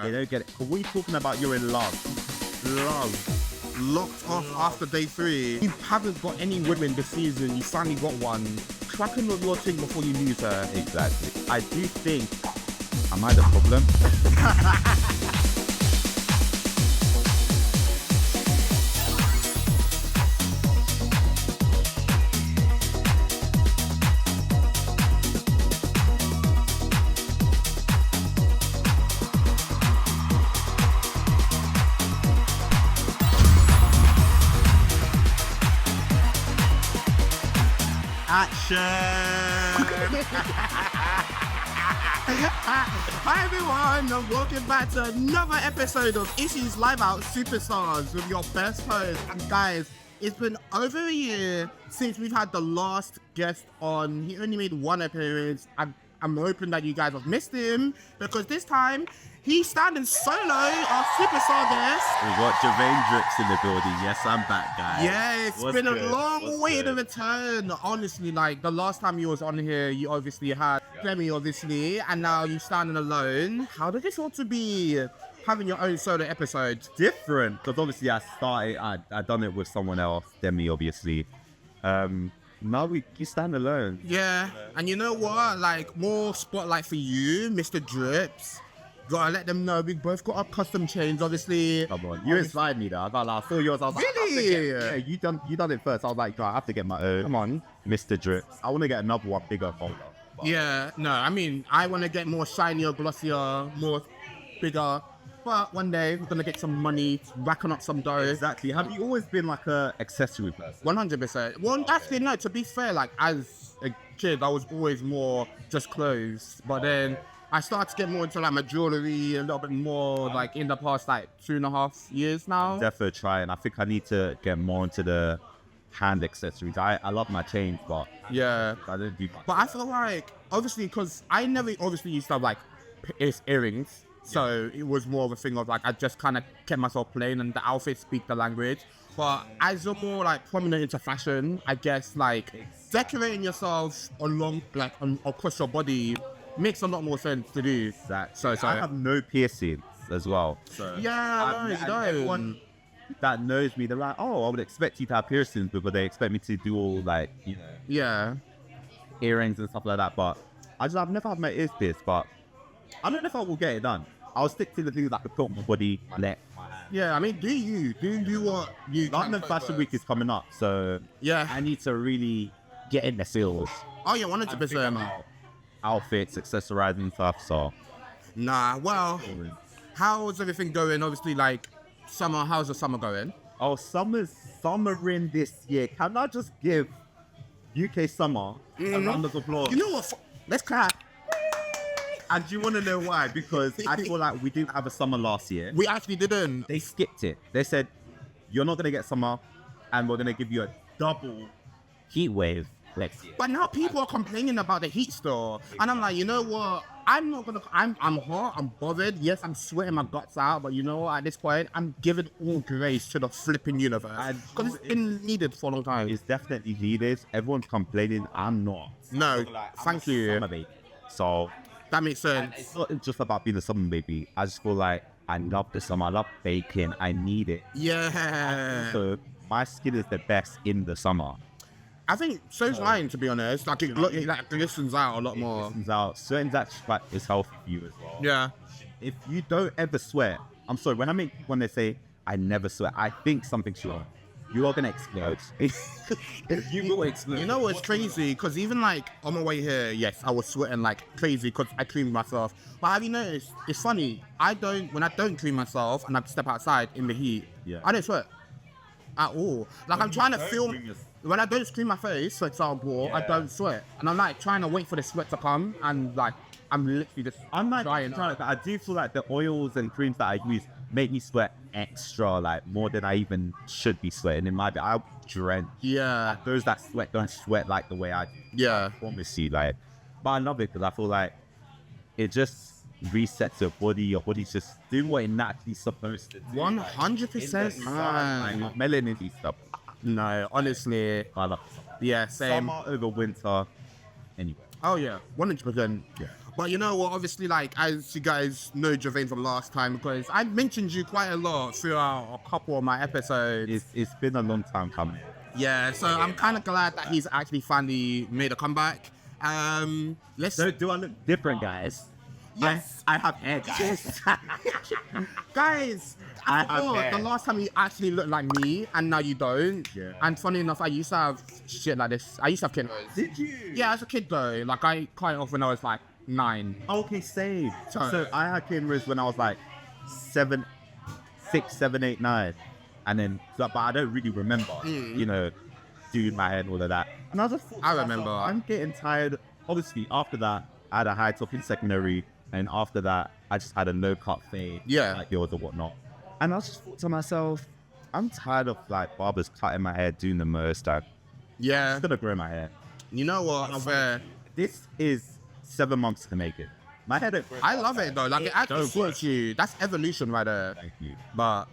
They don't get it. But what are you talking about? You're in love. Love. Locked off after day 3. You haven't got any women this season. You finally got one. Crack on your thing before you lose her. Exactly. I do think, am I the problem? Hi everyone, and welcome back to another episode of Issues Live Out Superstars with your best host. And guys, it's been over a year since we've had the last guest on. He only made one appearance. I'm hoping that you guys have missed him, because this time he's standing solo, our superstar guest. We've got Jovane Drips in the building. Yes, I'm back, guys. Yeah, it's been a long way to return. Honestly, like the last time you was on here, you obviously had Clemmy, obviously, and now you're standing alone. How did it feel to be having your own solo episode? Different, because obviously I done it with someone else, Demi, obviously. Now you stand alone. Yeah, and you know what? Like, more spotlight for you, Mr. Drips. Gotta let them know we both got our custom chains, obviously. Come on, you inspired me though. I got like, I saw yours. I was like, really? Yeah, you done it first. I was like, I have to get my own. Come on, Mr. Drips. I want to get another one bigger folder. Yeah, no, I mean, I want to get more shinier, glossier, more bigger. But one day we're gonna get some money, racking up some dough. Exactly. Have you always been like a accessory person? 100%. Well, actually, no. To be fair, like as a kid, I was always more just clothes. But then I started to get more into like my jewelry a little bit more, like in the past like 2.5 years now. Definitely trying. I think I need to get more into the hand accessories. I love my chains, but yeah, I don't do much. But I feel like obviously because I never obviously used to have like earrings. So it was more of a thing of like, I just kind of kept myself plain and the outfits speak the language. But as you're more like prominent into fashion, I guess like decorating yourself along, like across your body makes a lot more sense to do. That. So I have no piercings as well. So yeah, no, everyone that knows me, they're like, oh, I would expect you to have piercings, but they expect me to do all like, yeah, earrings and stuff like that. But I've never had my ears pierced, but I don't know if I will get it done. I'll stick to the things like the put on my body, my neck, my hand. Yeah, I mean, do you what you... London Fashion Week is coming up, so yeah, I need to really get in the field. Oh yeah, 100%. Outfits, accessorizing stuff, so... Nah, well, how's everything going? Obviously, like, summer, how's the summer going? Oh, summer's in this year. Can I just give UK summer a round of applause? You know what? Let's clap. And do you want to know why? Because I feel like we didn't have a summer last year. We actually didn't. They skipped it. They said, you're not going to get summer, and we're going to give you a double heat wave next year. But now people are complaining about the heat still. And I'm like, you know what? I'm hot, I'm bothered. Yes, I'm sweating my guts out. But you know what? At this point, I'm giving all grace to the flipping universe. Because it's been needed for a long time. It's definitely needed. Everyone's complaining. I'm not. No, thank you. Summer baby. So... that makes sense. It's not just about being a summer baby. I just feel like I love the summer. I love baking. I need it. Yeah. So my skin is the best in the summer. I think so's mine, to be honest. Like it glistens out a lot more. Glistens out. Certain that is healthy for you as well. Yeah. If you don't ever sweat, I'm sorry. When they say I never sweat, I think something's wrong. You are gonna explode. You will explode. You know what's crazy? Because even like on my way here, yes, I was sweating like crazy because I creamed myself. But have you noticed? It's funny. When I don't cream myself and I step outside in the heat, I don't sweat at all. Like I'm trying to film. When I don't cream my face, for example, I don't sweat, and I'm like trying to wait for the sweat to come, and like I'm literally just. I'm like trying. I do feel like the oils and creams that I use make me sweat extra, like more than I even should be sweating. It might be I drenched. Yeah. Those that sweat don't sweat like the way I do. Yeah. I promise you, like. But I love it because I feel like it just resets your body. Your body's just doing what it naturally supposed to do. 100%. Like melanin stuff. No, honestly. I love Yeah, same. Summer over winter. Anyway. Oh yeah, 100%. Yeah. But you know what? Obviously, like, as you guys know Jovane from last time, because I mentioned you quite a lot throughout a couple of my episodes. It's been a long time coming. Yeah, so I'm kind of glad that he's actually finally made a comeback. Let's So do I look different, guys? Yes. I have hair, guys. guys. I I have forgot hair. the last time you actually looked like me, and now you don't. Yeah. And funny enough, I used to have shit like this. I used to have kinros. Did you? Yeah, as a kid though, like I quite often I was like 9. Okay, same. So- So I had cameras when I was like 7, 6, 7, 8, 9. And then, but I don't really remember, you know, doing my hair and all of that. And I just thought, I to myself, remember. I'm getting tired. Obviously, after that, I had a high top in secondary. And after that, I just had a low cut fade. Yeah. Like yours or whatnot. And I just thought to myself, I'm tired of like barbers cutting my hair, doing the most. I'm Yeah. just gonna grow my hair. You know what? This is 7 months to make it. My hair don't grow. I love it though. Like it actually Don't suits you. That's evolution right there. Thank you. But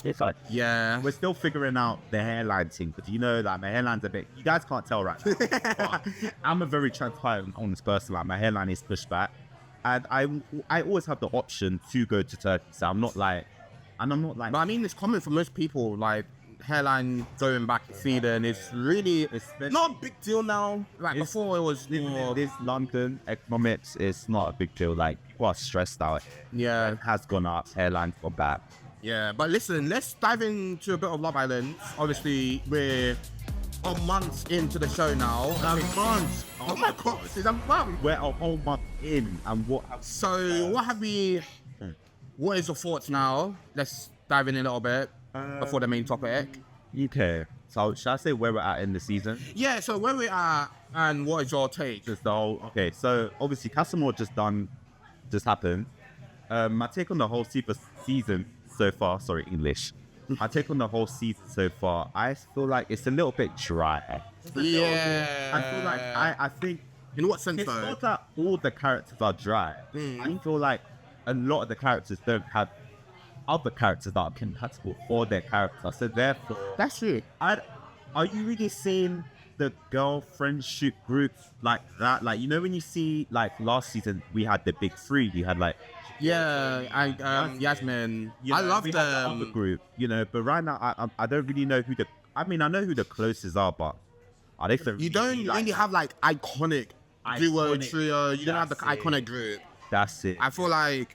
It's like, yeah. we're still figuring out the hairline thing, because you know that my hairline's a bit, you guys can't tell right now. But I'm a very transparent, honest person. Like my hairline is pushed back, and I always have the option to go to Turkey. So I'm not like, But I mean, it's common for most people. Like hairline going back to Sweden is really Especially- not a big deal now. Like It's- before, it was more. this London economics is not a big deal. Like people are stressed out. Yeah, It has gone up, hairline's gone back. yeah. But listen, let's dive into a bit of Love Island. Obviously, we're a month into the show now. Months. Oh my god, it's a month. We're a whole month in, and what? So, what have we? What is your thoughts now? Let's dive in a little bit before the main topic. Okay. So should I say where we're at in the season? Yeah. So where we are and what is your take? Just the whole. Okay. So obviously, Casamore just happened. My take on the whole season so far. Sorry, English. My take on the whole season so far. I feel like it's a little bit dry. Yeah. I feel like I think In what sense it's though? not that all the characters are dry. I feel like a lot of the characters don't have other characters that are compatible for their character. So therefore, That's true. are you really seeing the girl friendship groups like that? Like, you know, when you see like last season, we had the big three. We had like, Yeah, and Yasmin. you I know, love we had the other them. group, you know. But right now, I don't really know who the. I mean, I know who the closest are, but are they? You don't really have like iconic duo, Iconic. trio. You don't have the That's it. iconic group. That's it. I feel like,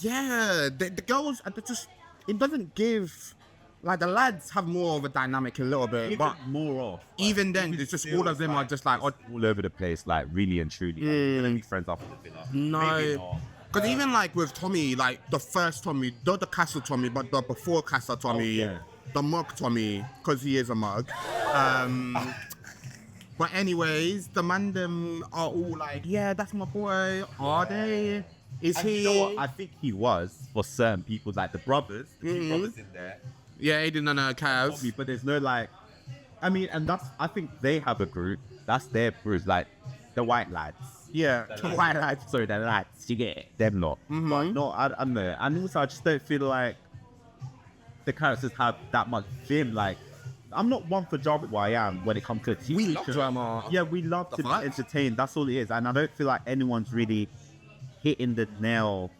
yeah, the girls, they're just, it doesn't give, like the lads have more of a dynamic a little bit, but more off. even then, it's just all of them are just like, oh, all over the place, like really and truly. Like, friends after the villa. Maybe no. not. Because even like with Tommy, like the first Tommy, not the Castle Tommy, but the before Castle Tommy, yeah. the mug Tommy, because he is a mug. But anyways, the man them are all like, yeah, that's my boy. Are they? Is And he? you know what? I think he was for certain people, like the brothers, the two brothers in there. Yeah, Aiden and Cav. Obviously, but there's no like, I mean, and that's, I think they have a group. That's their group, like the white lads. Yeah, The white lads, sorry, the lads, you get it? Them lot. Mhm. No, I don't know. And also, I just don't feel like the characters have that much vim. Like, I'm not one for drama, well, I am when it comes to TV. We love drama. Yeah, we love to be fuck? entertained. That's all it is. And I don't feel like anyone's really hitting the nail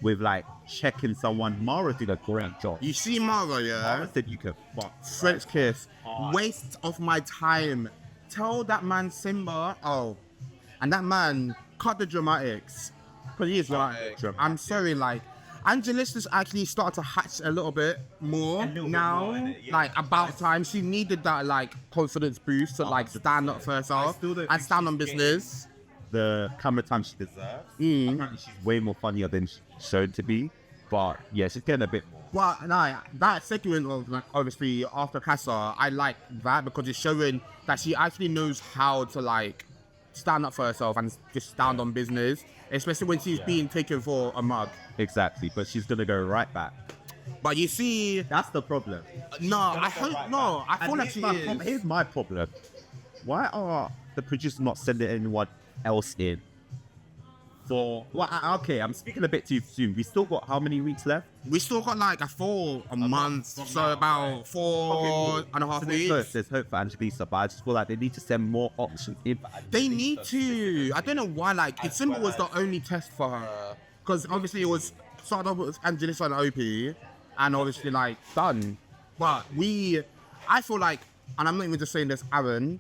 with like checking someone. Mara did a great job. You see Mara, yeah? Mara said you could fuck. French kiss. Waste of my time. Tell that man Simba, and that man cut the dramatics. Because he is dramatic. I'm sorry, like, Angelista's actually started to hatch a little bit more little bit now. more, innit? Yeah. Like, about time. She needed that, like, confidence boost to, like, stand up for herself still don't and think stand she's on business. The camera time she deserves. Apparently she's way more funnier than she's shown to be. But yeah, she's getting a bit more. Well, no, that segment of, like, obviously after Casa, I like that because it's showing that she actually knows how to, like, stand up for herself and just stand on business, especially when she's being taken for a mug. Exactly, but she's gonna go right back. But you see, That's the problem. no, I hope no. I feel like she is. Here's my problem. Why are the producers not sending anyone else in? Okay, I'm speaking a bit too soon. We still got how many weeks left? We still got like a month, so about 4.5 weeks. There's hope for Angelisa, but I just feel like they need to send more options in. They need to. I don't know why. Like, Simba was the only test for her, because obviously it was started off with Angelisa and OP, and obviously like done. But I feel like, and I'm not even just saying this, Aaron,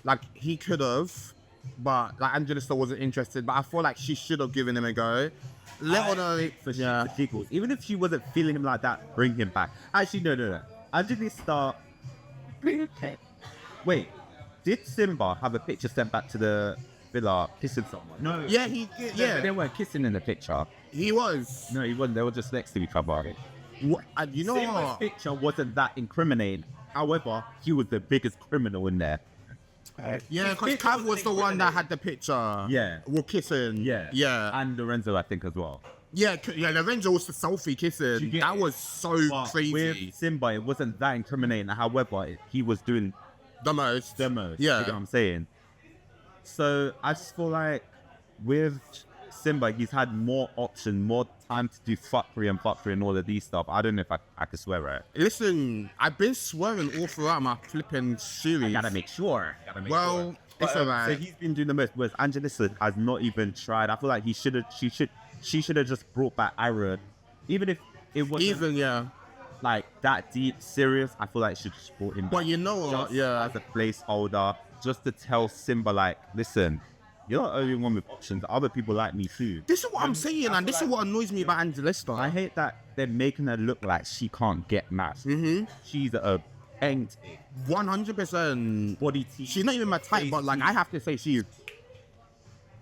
like he could have, but like Angelisa wasn't interested. But I feel like she should have given him a go. For giggles. Even if she wasn't feeling him like that, bring him back. Actually, no. Angelisa. Wait, did Simba have a picture sent back to the villa kissing someone? No. Yeah, he did. Yeah, they weren't kissing in the picture. He was. No, he wasn't. They were just next to each other. What? You know Simba's what? picture wasn't that incriminating. However, he was the biggest criminal in there. Yeah, because Cav was the one that had the picture. Yeah. We're kissing. Yeah. And Lorenzo, I think, as well. Yeah, Lorenzo was the selfie kissing. That was so crazy. With Simba, it wasn't that incriminating. However, he was doing the most. Yeah. You know what I'm saying? So I just feel like with Simba, he's had more options, more time to do fuckery and all of these stuff. I don't know if I can swear, right? Listen, I've been swearing all throughout my flipping series. I gotta make sure. It's alright. So he's been doing the most, whereas Angelisa has not even tried. I feel like she should have just brought back Aaron. Even if it wasn't like that deep serious, I feel like she should just brought him back. But you know what? Yeah. As a placeholder, just to tell Simba, like, listen, you're not the only one with options. Other people like me too. This is what I'm saying, and this is what annoys me about Angelisa. I hate that they're making her look like she can't get matched. She's a 100% body T. She's not even my type, but like I have to say she's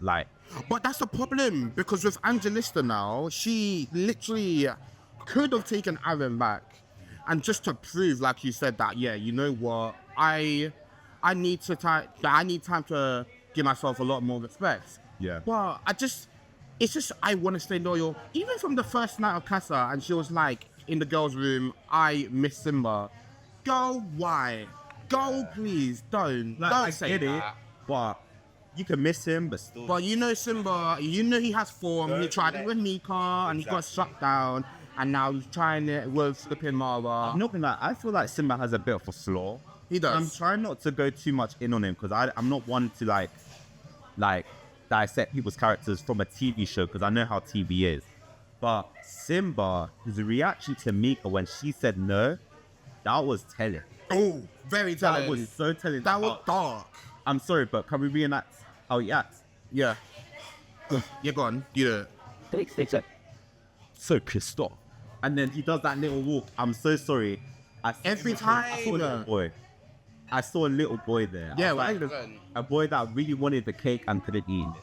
like. But that's the problem, because with Angelista now, she literally could have taken Aaron back, and just to prove, like you said, that you know what, I need time to give myself a lot more respect. Yeah. But I want to stay loyal. Even from the first night of Casa, and she was like in the girls' room, I miss Simba. Go, why? Go, please, don't say that. But you can miss him, but still. But you know Simba, you know he has form. He tried it with Nika, and he got shut down, and now he's trying it with flipping Mara. I'm not gonna lie, I feel like Simba has a bit of a flaw. He does. I'm trying not to go too much in on him, because I'm not one to like dissect people's characters from a TV show, because I know how TV is. But Simba, his reaction to Mika when she said no, that was telling. Oh, very telling. That was so telling. That was dark. I'm sorry, but can we reenact how he acts? Yeah. You're gone. You do it. So pissed off. And then he does that little walk. I'm so sorry. Every time. I saw a little boy there. Yeah, like, a boy that really wanted the cake and couldn't eat it.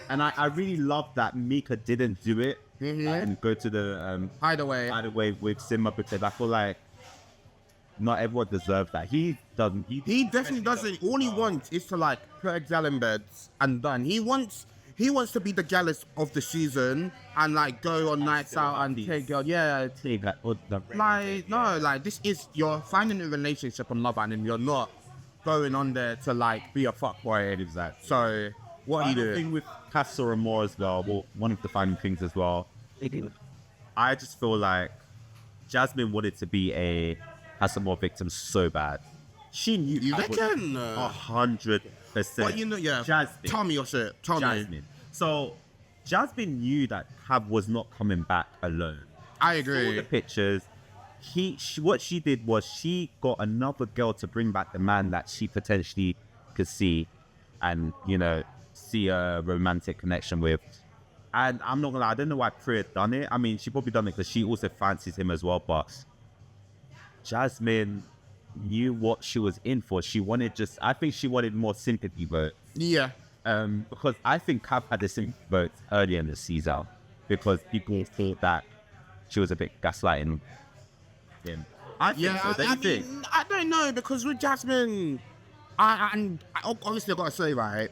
And I really love that Mika didn't do it and go to the hideaway with Simba, because I feel like not everyone deserves that. He doesn't. He definitely doesn't. All he wants is to like put a gal in bed and done. He wants to be the gallus of the season and like go on nights out and take girl. Yeah, take that. Like this is, you're finding a relationship on Love Island. You're not going on there to like be a fuckboy. Exactly. So what you do? The thing with Casa and more as well. Well, one of the final things as well. I just feel like Jasmine wanted to be has some more victims so bad. She knew. You reckon? 100%. But you know, Jasmine. Tell me your shit. Jasmine. Me. So, Jasmine knew that Cab was not coming back alone. I agree. All the pictures. What she did was she got another girl to bring back the man that she potentially could see, and see a romantic connection with. And I'm not gonna lie, I don't know why Priya done it. I mean, she probably done it because she also fancies him as well, but Jasmine knew what she was in for. I think she wanted more sympathy votes. Yeah. Because I think Cap had the sympathy votes earlier in the season, because people thought that she was a bit gaslighting him. I don't know, because with Jasmine, I obviously I've got to say, right,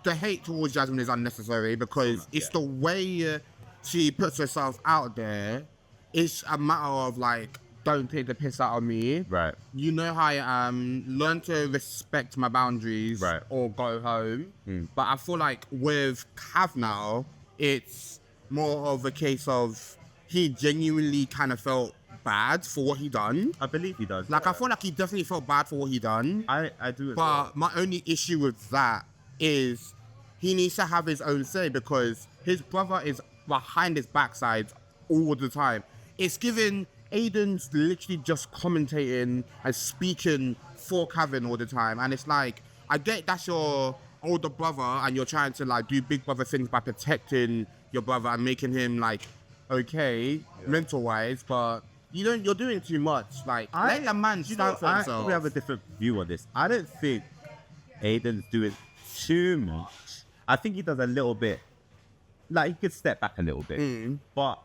the hate towards Jasmine is unnecessary, because it's the way she puts herself out there. It's a matter of like, don't take the piss out of me. Right. You know how I am. Learn to respect my boundaries. Right. Or go home. But I feel like with Cav now, it's more of a case of he genuinely kind of felt bad for what he done. I believe he does. Like, I feel like he definitely felt bad for what he done. I do as But well. my only issue with that is he needs to have his own say because his brother is behind his backside all the time. It's given Aiden's literally just commentating and speaking for Kevin all the time. And it's like, I get that's your older brother and you're trying to like do big brother things by protecting your brother and making him like okay, mental wise, but you're doing too much. Like, let the man stand for himself. We have a different view on this. I don't think Aiden's doing too much. I think he does a little bit. Like, he could step back a little bit. But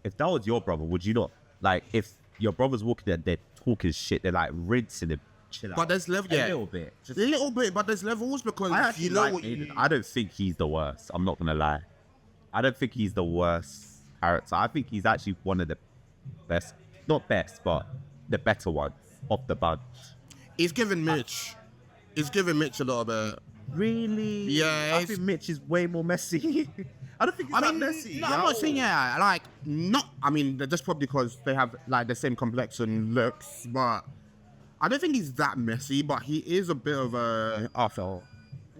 if that was your brother, would you not? Like, if your brother's walking there, they're talking shit, they're like rinsing him. Chill out. But there's levels, a little bit. Just a little bit, but there's levels because I actually you know like what Aiden. I don't think he's the worst. I'm not gonna lie. I don't think he's the worst character. I think he's actually one of the best, not best, but the better ones of the bunch. He's giving Mitch. He's giving Mitch a little bit. Really? Yeah. I think Mitch is way more messy. I don't think he's that messy. No, I'm not saying like not. I mean, just probably because they have like the same complexion looks, but I don't think he's that messy. But he is a bit of a arsehole.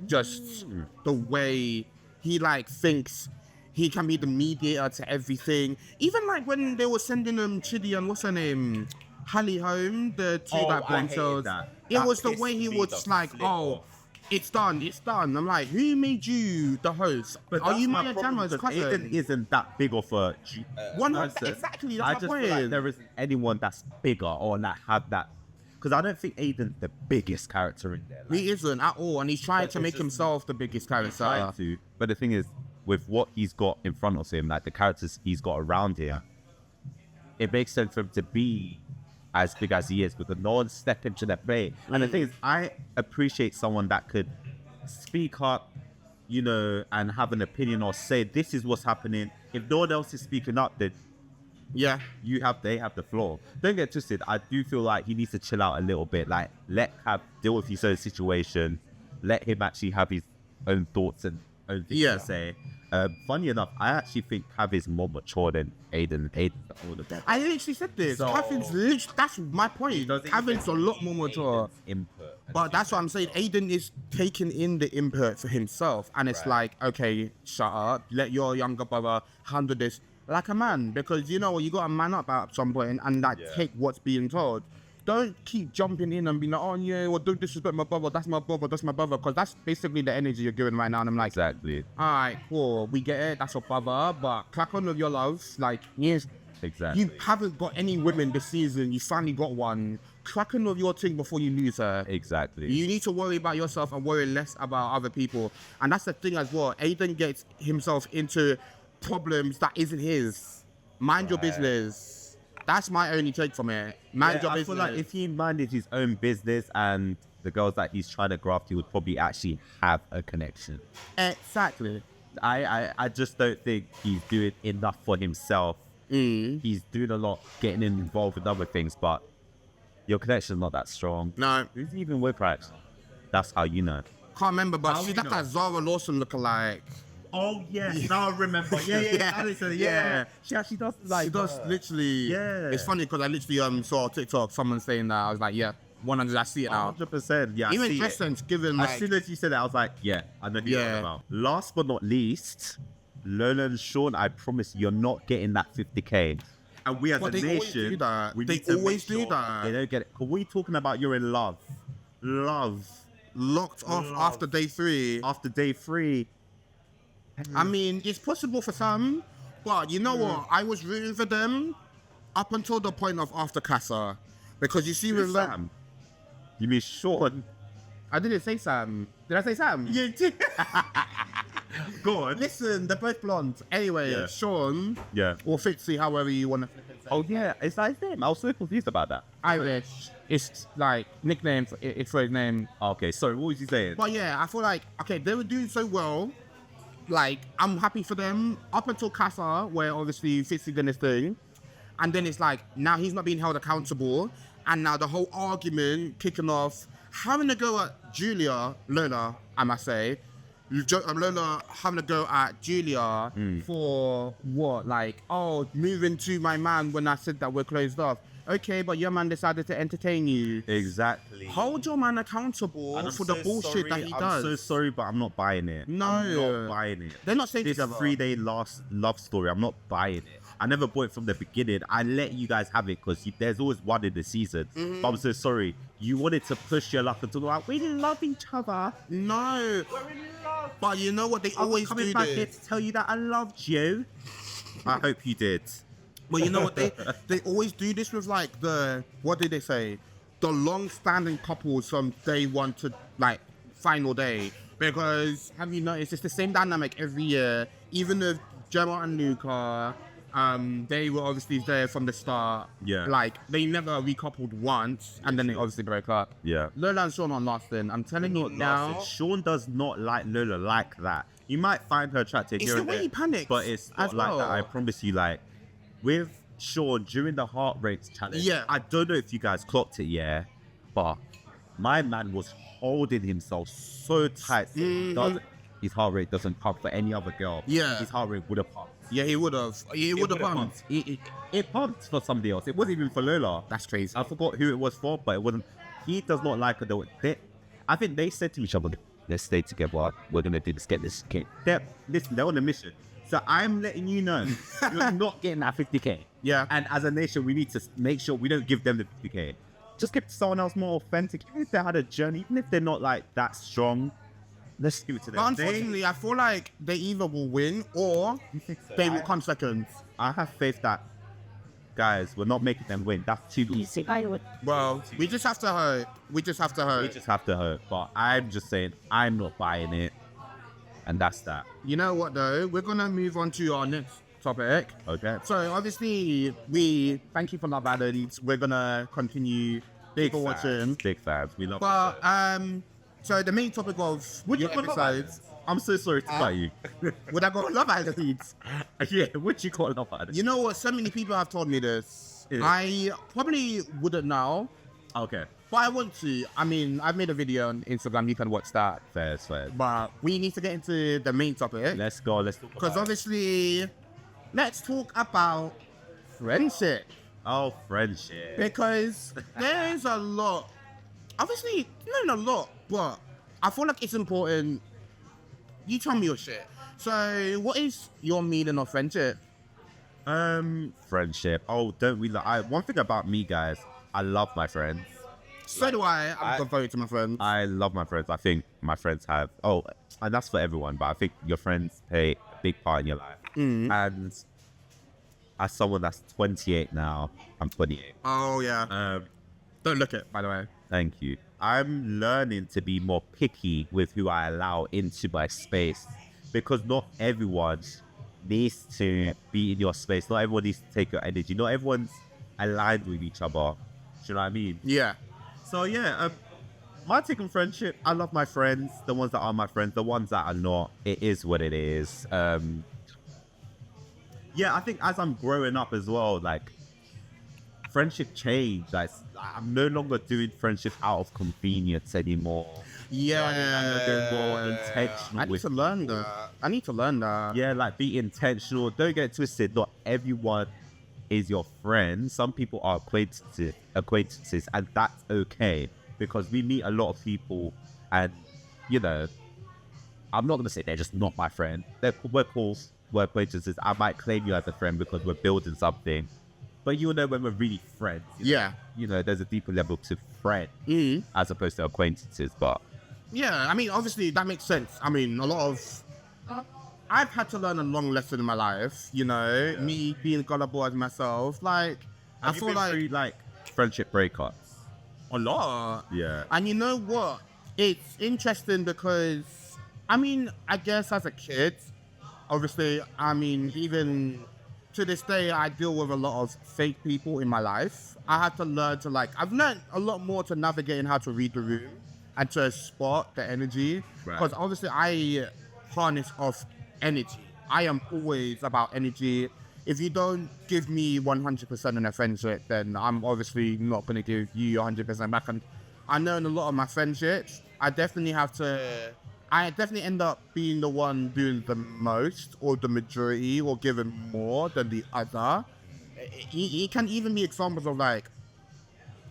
Just the way he like thinks he can be the mediator to everything. Even like when they were sending Chidi and what's her name, Hallie home, the two that bombshells. It was the way he was like, oh. It's done. I'm like, who made you the host? But are you my Maya Jama's cousin? Aiden isn't that big of a exactly. That's I my just point. feel like there isn't anyone that's bigger or that have that. Because I don't think Aiden's the biggest character in there. Like, He isn't at all, and he's trying to make himself the biggest character. trying to. But the thing is, with what he's got in front of him, like the characters he's got around here, it makes sense for him to be as big as he is because no one stepped into that play. And the thing is, I appreciate someone that could speak up, you know, and have an opinion or say this is what's happening. If no one else is speaking up, then Yeah. they have the floor. Don't get twisted. I do feel like he needs to chill out a little bit. Like let Cav deal with his own situation. Let him actually have his own thoughts and own things to say. Funny enough, I actually think Cav is more mature than Aiden. Aiden's the older brother. I literally said this. So- Kevin's literally, that's my point. Kevin's a lot more mature. Input. But that's what I'm saying. Aiden is taking in the input for himself. And it's like, okay, shut up. Let your younger brother handle this like a man. Because, you know, you got to man up at some point and like take what's being told. Don't keep jumping in and being like, oh, yeah, well, don't disrespect my brother. That's my brother. That's my brother. Because that's basically the energy you're giving right now. And I'm like, Exactly. all right, cool. We get it. That's your brother. But crack on with your love. Like, yes. Exactly. You haven't got any women this season. You finally got one. Crack on with your thing before you lose her. Exactly. You need to worry about yourself and worry less about other people. And that's the thing as well. Aiden gets himself into problems that isn't his. Mind your business. That's my only take from it. Mind your I business. feel like if he minded his own business and the girls that he's trying to graft, he would probably actually have a connection. Exactly. I just don't think he's doing enough for himself. He's doing a lot, getting involved with other things, but your connection's not that strong. No. Who's he even with, right? That's how you know. Can't remember, but How she's you like know? a Zara Lawson lookalike. Oh yes, now I remember. Yeah. She actually does like. She does literally. Yeah. It's funny because I literally saw on TikTok someone saying that. I was like, yeah, 100. I see it now. 100%. Yeah. I Even see it. dress sense, given like. As soon as you said that, I was like, yeah, I know who you're talking about. Last but not least, Lola and Sean, I promise you're not getting that 50k. And we as But a they always nation, do that. we They need to make always do sure that. They don't get it. Cause we talking about you're in love. Locked off after day 3. After day 3. I mean, it's possible for some, but you know what? I was rooting for them up until the point of after Casa. Because you see with them. Sam. You mean Sean? I didn't say Sam. Did I say Sam? Yeah, you did. Go on. Listen, they're both blonde. Anyway, Yeah. Sean Yeah. or Fitzy, however you want to flip it. Oh yeah, it's like his name. I was so confused about that. Irish. It's like nickname for his name. Okay, sorry, what was you saying? But yeah, I feel like, okay, they were doing so well. Like, I'm happy for them up until Casa, where obviously Fitzy did his thing. And then it's like, now he's not being held accountable. And now the whole argument kicking off, having to go at Lola, I must say, Lola having to go at Julia for what? Like, oh, moving to my man when I said that we're closed off. Okay, but your man decided to entertain you. Exactly. Hold your man accountable for the bullshit that he does. I'm so sorry, but I'm not buying it. No. I'm not buying it. They're not saying this together. 3-day last love story. I'm not buying it. I never bought it from the beginning. I let you guys have it because there's always one in the season. But I'm so sorry. You wanted to push your luck and talk about, we love each other. No. We're in love. But you know what? They always do coming back here to tell you that I loved you. I hope you did. But you know what? They always do this with like what did they say? The long-standing couples from day one to like final day. Because have you noticed it's the same dynamic every year? Even with Gemma and Luca, they were obviously there from the start. Yeah. Like they never recoupled once, and then they obviously broke up. Yeah. Lola and Sean are lasting. I'm telling you now. Sean does not like Lola like that. You might find her attractive. It's the way he panics, but it's not like that. I promise you. Like with Sean during the heart rate challenge. Yeah. I don't know if you guys clocked it. Yeah, but my man was holding himself so tight. His heart rate doesn't pump for any other girl. Yeah. His heart rate would have pumped. Yeah, he would have. He would have pumped. It pumped for somebody else. It wasn't even for Lola. That's crazy. I forgot who it was for, but it wasn't. He does not like her though. I think they said to each other, let's stay together. We're going to do this, get this kid. Listen, they're on a mission. So I'm letting you know, you're not getting that 50K. Yeah. And as a nation, we need to make sure we don't give them the 50K. Just give someone else more authentic. Even if they had a journey, even if they're not like that strong, let's give it to them. But unfortunately, I feel like they either will win or they will come second. I have faith that, guys, we're not making them win. That's too easy. Well, we just have to hope. We just have to hope. But I'm just saying, I'm not buying it. And that's that. You know what, though? We're going to move on to our next topic. Okay. So, obviously, we thank you for Love Island. We're going to continue watching. Big fans. We love it. So, the main topic of your episodes... I'm so sorry to tell you. Would I go Love Island? Yeah, would you call Love Island? You know what? So many people have told me this. Yeah. I probably wouldn't now. Okay. But I want to. I mean, I've made a video on Instagram. You can watch that. Fair. But we need to get into the main topic. Let's go. Let's talk about it. Because obviously, let's talk about friendship. Oh, friendship. Because there's a lot. Obviously, not a lot, but I feel like it's important. You tell me your shit. So, what is your meaning of friendship? Friendship. Oh, don't we? One thing about me, guys, I love my friends. So do I. I'm devoted to my friends. I love my friends. I think my friends have. Oh, and that's for everyone. But I think your friends play a big part in your life. And as someone that's 28 now, I'm 28. Oh yeah. Don't look it, by the way. Thank you. I'm learning to be more picky with who I allow into my space, because not everyone needs to be in your space. Not everyone needs to take your energy. Not everyone's aligned with each other. Do you know what I mean? Yeah. So yeah, my take on friendship, I love my friends, the ones that are my friends, the ones that are not, it is what it is. Yeah, I think as I'm growing up as well, like, friendship changed. Like, I'm no longer doing friendship out of convenience anymore. Yeah. I'm doing more intentional. I need to learn that. Yeah, like, be intentional. Don't get it twisted. Not everyone is your friend. Some people are acquaintances, and that's okay, because we meet a lot of people, and you know, I'm not gonna say they're just not my friend. We're cool, we're acquaintances. I might claim you as a friend because we're building something, but you'll know when we're really friends. Yeah. You know, there's a deeper level to friend as opposed to acquaintances. But yeah, I mean, obviously that makes sense. I mean, a lot of I've had to learn a long lesson in my life, you know, me being gullible as myself. Like, I feel like through, like, friendship breakups. A lot. Yeah. And you know what? It's interesting because, I mean, I guess as a kid, obviously, I mean, even to this day, I deal with a lot of fake people in my life. I had to learn to, like, I've learned a lot more to navigating how to read the room and to spot the energy. Because obviously I harness off energy. I am always about energy. if you don't give me 100% in a friendship, then I'm obviously not going to give you 100% back. And I know in a lot of my friendships, I definitely end up being the one doing the most or the majority or giving more than the other. It can even be examples of like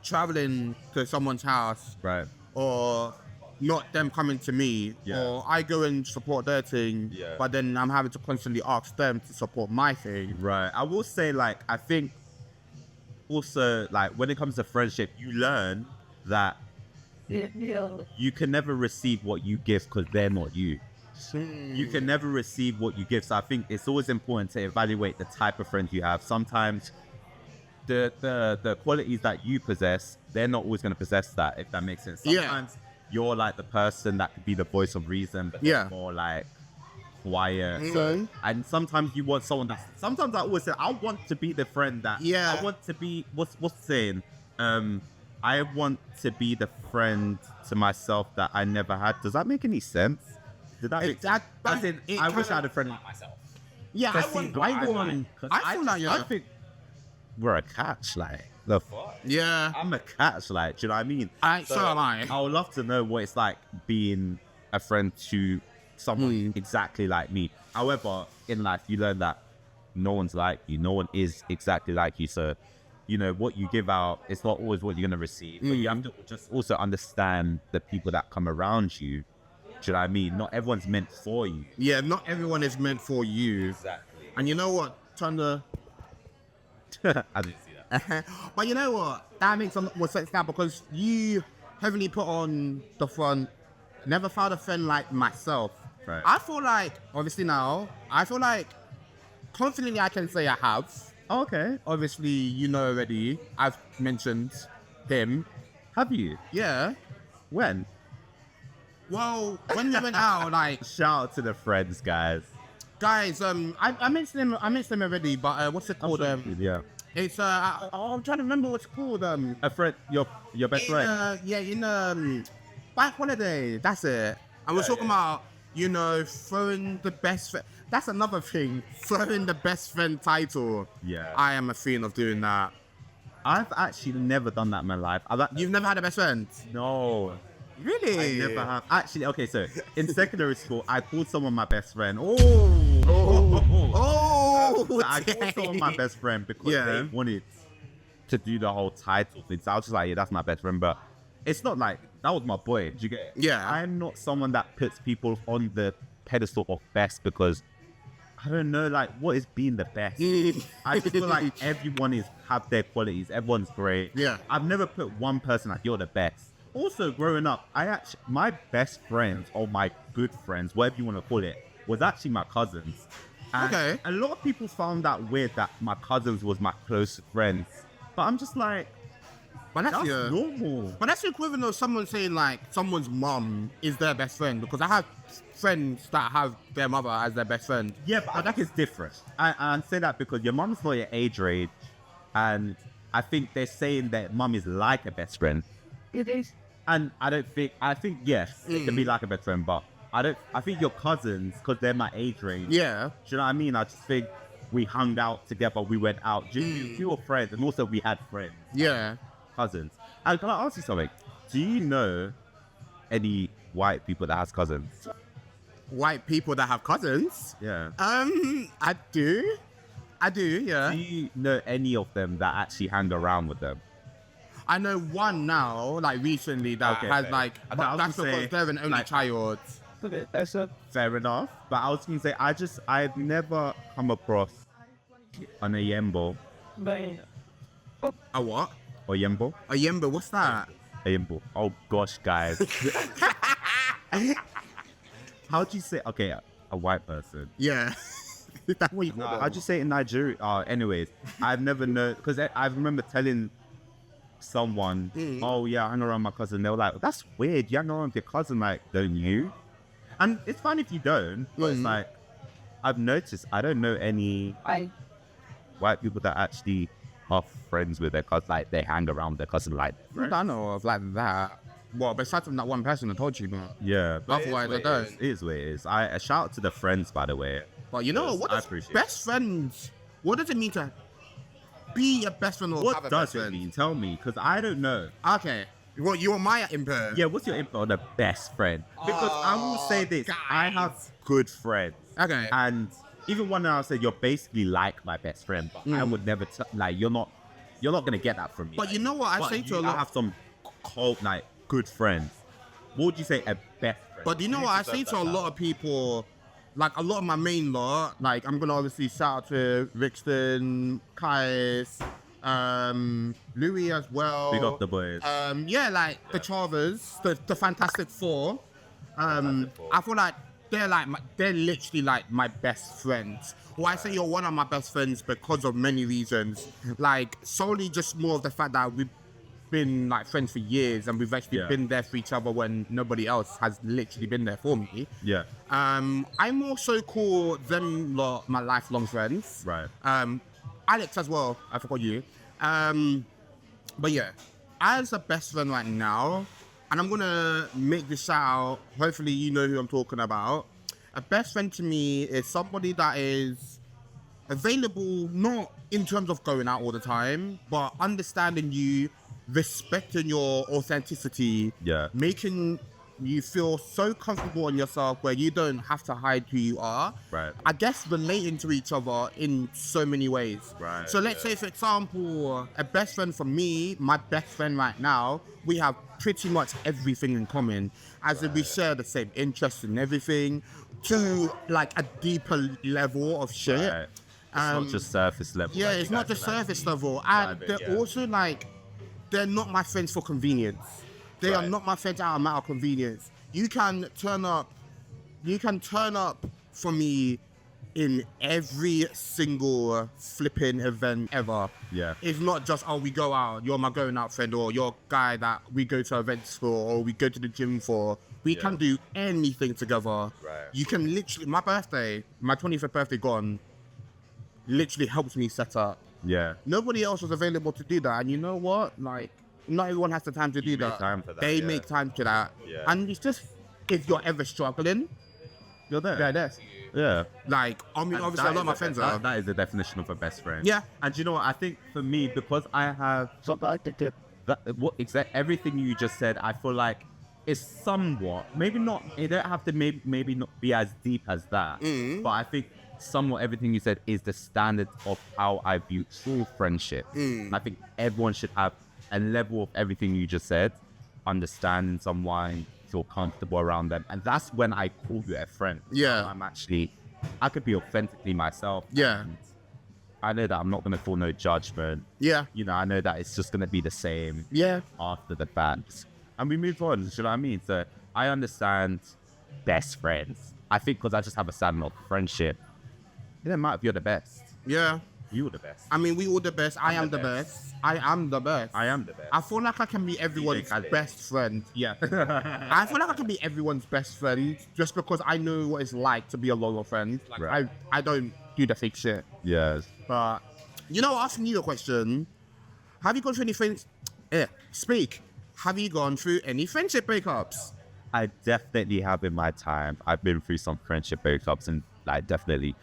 traveling to someone's house, Right. or not them coming to me, or I go and support their thing, but then I'm having to constantly ask them to support my thing. Right. I will say, like, I think also, like, when it comes to friendship, you learn that you can never receive what you give because they're not you. You can never receive what you give. So I think it's always important to evaluate the type of friends you have. Sometimes the qualities that you possess, they're not always going to possess that, if that makes sense. Sometimes you're like the person that could be the voice of reason, but they're more like quiet. So, and sometimes you want someone that's, sometimes I always say, I want to be the friend that, I want to be, what's the saying? I want to be the friend to myself that I never had. Does that make any sense? Did that make sense? I wish I had a friend like myself. Yeah, I think we're a catch, like, the fuck? Yeah. I'm a catch, like, do you know what I mean? So am I. I would love to know what it's like being a friend to someone exactly like me. However, in life, you learn that no one's like you. No one is exactly like you. So, you know, what you give out, it's not always what you're going to receive. But you have to just also understand the people that come around you. Do you know what I mean? Not everyone's meant for you. Yeah, not everyone is meant for you. Exactly. And you know what, Thunder? I didn't see that. But you know what? That makes a lot more sense now, because you heavily put on the front, never found a friend like myself. Right. I feel like, obviously now, confidently I can say I have. Oh, okay. Obviously, you know already, I've mentioned him. Have you? Yeah. When? Well, when we went out, like... Shout out to the friends, guys. Guys, I mentioned him already, but what's it called? Yeah. It's I'm trying to remember what it's called. A friend, your best friend. In Bank Holiday. That's it. And we're talking about, you know, throwing the best friend. That's another thing. Throwing the best friend title. Yeah. I am a fan of doing that. I've actually never done that in my life. You've never had a best friend? No. Really? I never have. Actually, okay, so in secondary school, I called someone my best friend. Oh, So I called someone my best friend because they wanted to do the whole title thing. So I was just like, yeah, that's my best friend. But it's not like, that was my boy. Do you get it? Yeah. I'm not someone that puts people on the pedestal of best because, I don't know, like, what is being the best? I just feel like everyone have their qualities. Everyone's great. Yeah. I've never put one person like, you're the best. Also, growing up, my best friends, or my good friends, whatever you want to call it, was actually my cousins. And a lot of people found that weird that my cousins was my close friends. But I'm just like, but that's normal. But that's the equivalent of someone saying like someone's mum is their best friend, because I have friends that have their mother as their best friend. Yeah, but that is different. I say that because your mum's not your age range, and I think they're saying that mum is like a best friend. It is. And I think yes, it can be like a best friend, but I think your cousins, because they're my age range. Yeah. Do you know what I mean? I just think we hung out together, we went out, we were friends, and also we had friends. Yeah. Cousins. And can I ask you something? Do you know any white people that has cousins? White people that have cousins? Yeah. I do, yeah. Do you know any of them that actually hang around with them? I know one now, like recently, that has fair. like, but that's because they're an only child. Fair enough. But I was going to say, I've never come across an Oyembo. A what? Oyembo? A Yemba, what's that? Oyembo. Oh gosh, guys. How do you say, okay, a white person? Yeah. That's what you call How'd you say it in Nigeria? Anyways, I've never known, because I remember telling someone, oh yeah, I hang around my cousin. They were like, that's weird. You hang around with your cousin, like, don't you? And it's fine if you don't, but it's like, I've noticed I don't know any white people that actually are friends with their cousin, like they hang around with their cousin like that. I don't know of like that. Well, besides from that one person I told you about. Yeah. Otherwise, I don't. It is what it is. I shout out to the friends, by the way. But you know what? I appreciate Best friends. What does it mean to be a best friend or have What a best does it friend? mean? Tell me, because I don't know. Okay. Well, you want my input? Yeah, what's your info on a best friend? Because I will say this, I have good friends. Okay. And even one I'll say you're basically like my best friend, but I would never like you're not gonna get that from me. But you know what I But say to you a lot. have some cold like good friends. What would you say a best friend? But you know what I say to a lot of people, like a lot of my main lot, like I'm gonna obviously shout out to Rixton, Kais, Louis as well. Big up the boys. Yeah, like the Chavers, the Fantastic Four. I feel like they're literally like my best friends. Well, I say you're one of my best friends because of many reasons. Like solely just more of the fact that we've been like friends for years and we've actually been there for each other when nobody else has literally been there for me. Yeah. I'm also call them lot my lifelong friends. Right. Alex as well. I forgot you. But yeah, as a best friend right now, and I'm gonna make this shout out. Hopefully, you know who I'm talking about. A best friend to me is somebody that is available, not in terms of going out all the time, but understanding you, respecting your authenticity, making you feel so comfortable in yourself where you don't have to hide who you are. Right. I guess relating to each other in so many ways. Right. So let's say, for example, a best friend for me, my best friend right now, we have pretty much everything in common, as if we share the same interests in everything, to like a deeper level of shit. Right. It's not just surface level. Yeah, like it's you not guys just can surface actually level, dive and in, they're also like, they're not my friends for convenience. They are not my friends out of matter of convenience. You can turn up for me in every single flipping event ever. Yeah. It's not just, oh, we go out, you're my going out friend, or you're a guy that we go to events for, or we go to the gym for. We can do anything together. Right. You can literally, my 25th birthday gone, literally helps me set up. Yeah. Nobody else was available to do that. And you know what? Like, not everyone has the time to do make that. time for that, They yeah. make time to that. Yeah. And it's just, if you're ever struggling, You're there. they're there. Yeah. Like, I mean, And obviously, that a lot of is my friends are. that is the definition of a best friend. Yeah. And do you know what? I think for me, because I have everything you just said, I feel like it's somewhat, maybe not, it don't have to maybe not be as deep as that. But I think somewhat everything you said is the standard of how I view true friendship. And I think everyone should have a level of everything you just said, understanding someone, feel comfortable around them. And that's when I call you a friend. Yeah. I could be authentically myself. Yeah. And I know that I'm not going to feel no judgment. Yeah. You know, I know that it's just going to be the same Yeah. after the fact. And we move on, you know what I mean? So I understand best friends. I think because I just have a standard of friendship, it doesn't matter if you're the best. Yeah. You're the best. I mean, we all the best. I am the best. I am the best. I am the best. I feel like I can be everyone's best friend. Yeah. I feel like I can be everyone's best friend just because I know what it's like to be a loyal friend. Like, Right. I don't do the fake shit. Yes. But, you know, asking you a question, have you gone through any friends? Have you gone through any friendship breakups? I definitely have in my time. I've been through some friendship breakups and like definitely.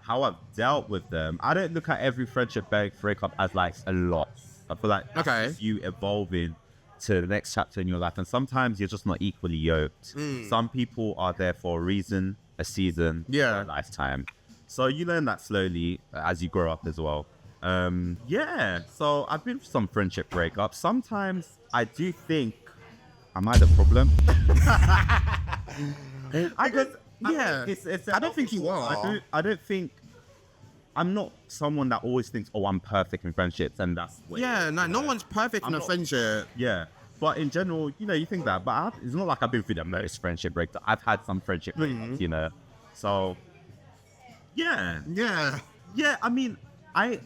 How I've dealt with them, I don't look at every friendship breakup as like a loss. I feel like that's you evolving to the next chapter in your life, and sometimes you're just not equally yoked. Some people are there for a reason, a season, or a lifetime. So you learn that slowly as you grow up as well. So I've been through some friendship breakups. Sometimes I do think, am I the problem? I don't think you are. I don't think, I'm not someone that always thinks, oh, I'm perfect in friendships and that's what no one's perfect in a friendship. Yeah. But in general, you know, you think that, but it's not like I've been through the most friendship breaks. I've had some friendship breakups, you know. So, yeah. I mean, I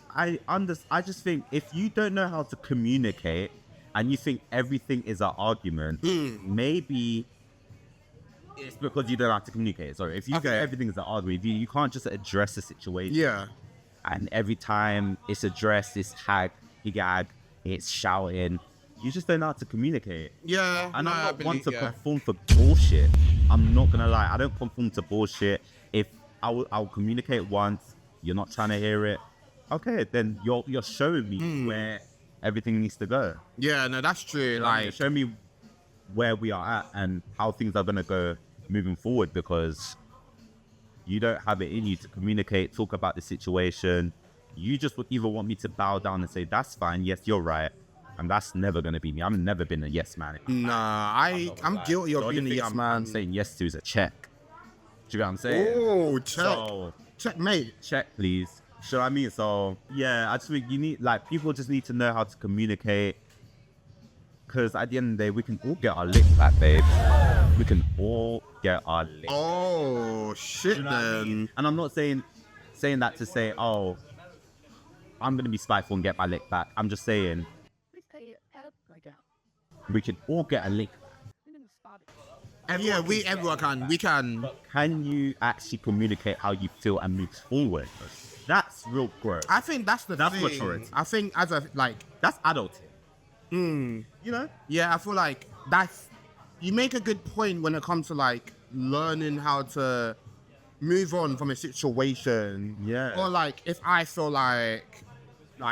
just think if you don't know how to communicate and you think everything is an argument, maybe it's because you don't have to communicate. Sorry, if you think everything is an argument, you can't just address the situation. Yeah. And every time it's addressed, it's hag, it's shouting. You just don't know how to communicate. Yeah. And I don't want to conform for bullshit. I'm not gonna lie. I don't conform to bullshit. If I'll communicate once, you're not trying to hear it. Okay, then you're showing me where everything needs to go. Yeah, no, that's true. Like, show me where we are at and how things are gonna go moving forward, because you don't have it in you to communicate, talk about the situation. You just would either want me to bow down and say, that's fine, yes, you're right. And that's never gonna be me. I've never been a yes man. Nah, I'm guilty of being a yes man. I'm saying yes to is a check. Do you get what I'm saying? Oh, check. So, Checkmate. check, please. So I mean, so yeah, I just think you need, like, people just need to know how to communicate. Because at the end of the day, we can all get our lick back, babe. We can all get our lick. Oh shit, then. I mean? And I'm not saying that to say, oh, I'm gonna be spiteful and get my lick back. I'm just saying we can all get a lick back. Yeah, everyone can. We can. But can you actually communicate how you feel and move forward? That's real growth. I think that's the thing. Maturity. I think that's adulting. You know? Yeah, I feel like you make a good point when it comes to like learning how to move on from a situation. Yeah. Or like if I feel like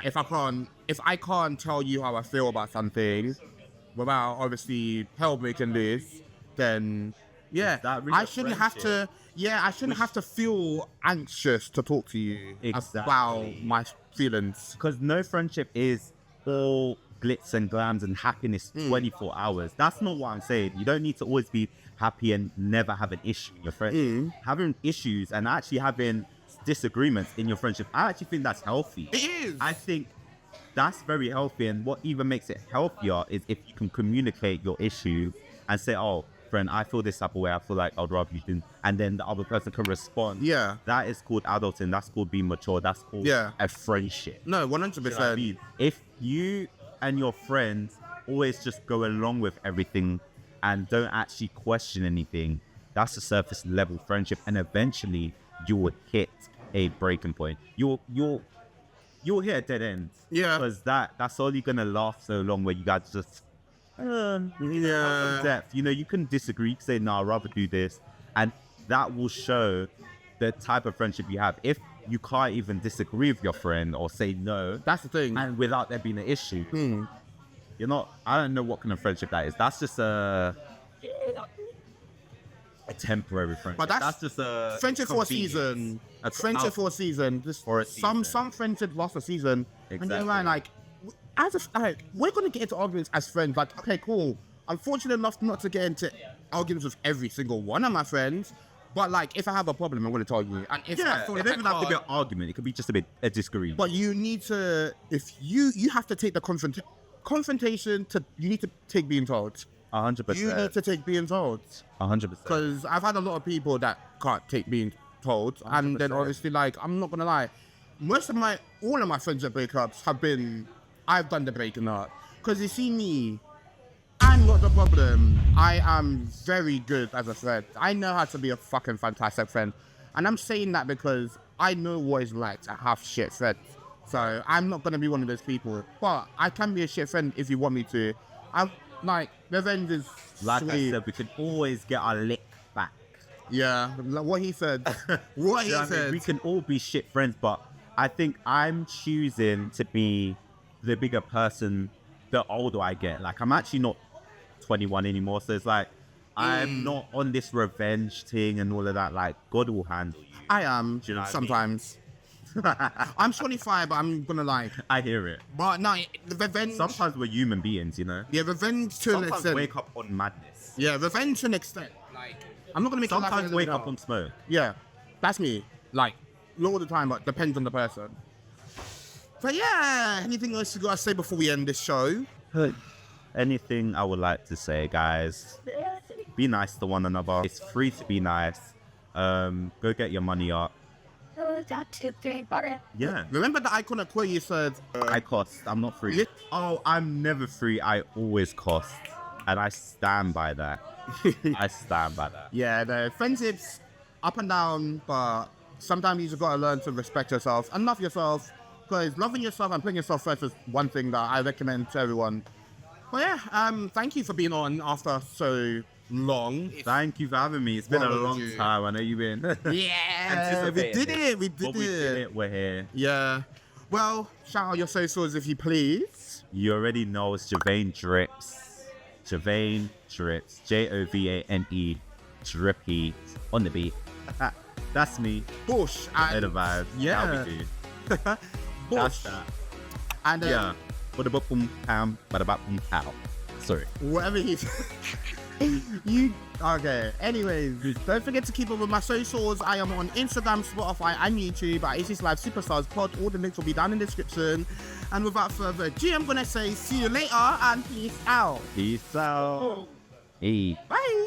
if I can't tell you how I feel about something without obviously help making this, then yeah, really I shouldn't have to. Yeah, I shouldn't have to feel anxious to talk to you about my feelings. Because no friendship is all glitz and glams and happiness 24 hours. That's not what I'm saying. You don't need to always be happy and never have an issue in your friendship. Having issues and actually having disagreements in your friendship, I actually think that's healthy. It is. I think that's very healthy, and what even makes it healthier is if you can communicate your issue and say, oh, friend, I feel this type of way, I feel like I'd rather you didn't, and then the other person can respond. Yeah. That is called adulting, that's called being mature, that's called a friendship. No, 100%. You know what I mean? If you and your friends always just go along with everything and don't actually question anything, that's a surface level friendship, and eventually you will hit a breaking point. You'll hit a dead end. Yeah. Because that's only gonna last so long, where you guys just depth. You know, you can disagree, you can say, no, I'd rather do this, and that will show the type of friendship you have. If you can't even disagree with your friend or say no, that's the thing, and without there being an issue, you're not, I don't know what kind of friendship that is. That's just a temporary friendship. But that's just a friendship for a season. Friendship for a season. Just for a season. Some friendship lost a season. Exactly. And then like, we're gonna get into arguments as friends. Like, okay, cool. I'm fortunate enough not to get into arguments with every single one of my friends. But like, if I have a problem, I'm gonna tell you. And if I feel it doesn't have to be an argument. It could be just a disagreement. But you need to, if you have to take the confrontation to, you need to take being told. 100%. You need to take being told. 100%. Because I've had a lot of people that can't take being told, 100%. And then obviously, like, I'm not gonna lie, all of my friendship breakups have been, I've done the breaking up. Because you see me, I'm not the problem. I am very good as a friend. I know how to be a fucking fantastic friend, and I'm saying that because I know what it's like to have shit friends. So I'm not gonna be one of those people, but I can be a shit friend if you want me to. I'm like, revenge is like sweet. I said, we could always get our lick back. Yeah, like what he said. What he said. We can all be shit friends, but I think I'm choosing to be the bigger person the older I get. Like, I'm actually not 21 anymore, so it's like I'm not on this revenge thing and all of that. Like, God will handle you. I am. Do you know sometimes. I'm 25, but I'm gonna lie. I hear it. But no, the revenge. Sometimes we're human beings, you know. Yeah, revenge to an extent. Sometimes wake up on madness. Yeah, revenge to an extent. Like, I'm not gonna make. Sometimes wake up on smoke. Yeah, that's me. Like, not all the time, but depends on the person. But yeah, anything else you gotta say before we end this show? Anything I would like to say, guys, be nice to one another. It's free to be nice. Go get your money up. Yeah. Remember the iconic quote you said? I cost. I'm not free. Oh, I'm never free. I always cost. And I stand by that. I stand by that. Yeah, the friendships up and down, but sometimes you just gotta learn to respect yourself and love yourself. Because loving yourself and putting yourself first is one thing that I recommend to everyone. But yeah, thank you for being on after so long. Thank you for having me. It's been a long time. I know you've been. Yeah, we did it. We did it. We're here. Yeah. Well, shout out your socials if you please. You already know it's Jovane Drips. Jovane Drips. Jovane Drippy on the beat. That's me. Bush. And the vibes. Yeah. How we do. Bush. That's that. And yeah. Bada-ba-boom, pam, bada-ba-boom, pow. Sorry. Whatever he's. Okay. Anyways, don't forget to keep up with my socials. I am on Instagram, Spotify, and YouTube at Aces Live Superstars Pod. All the links will be down in the description. And without further ado, I'm gonna say see you later and peace out. Peace out. Bye.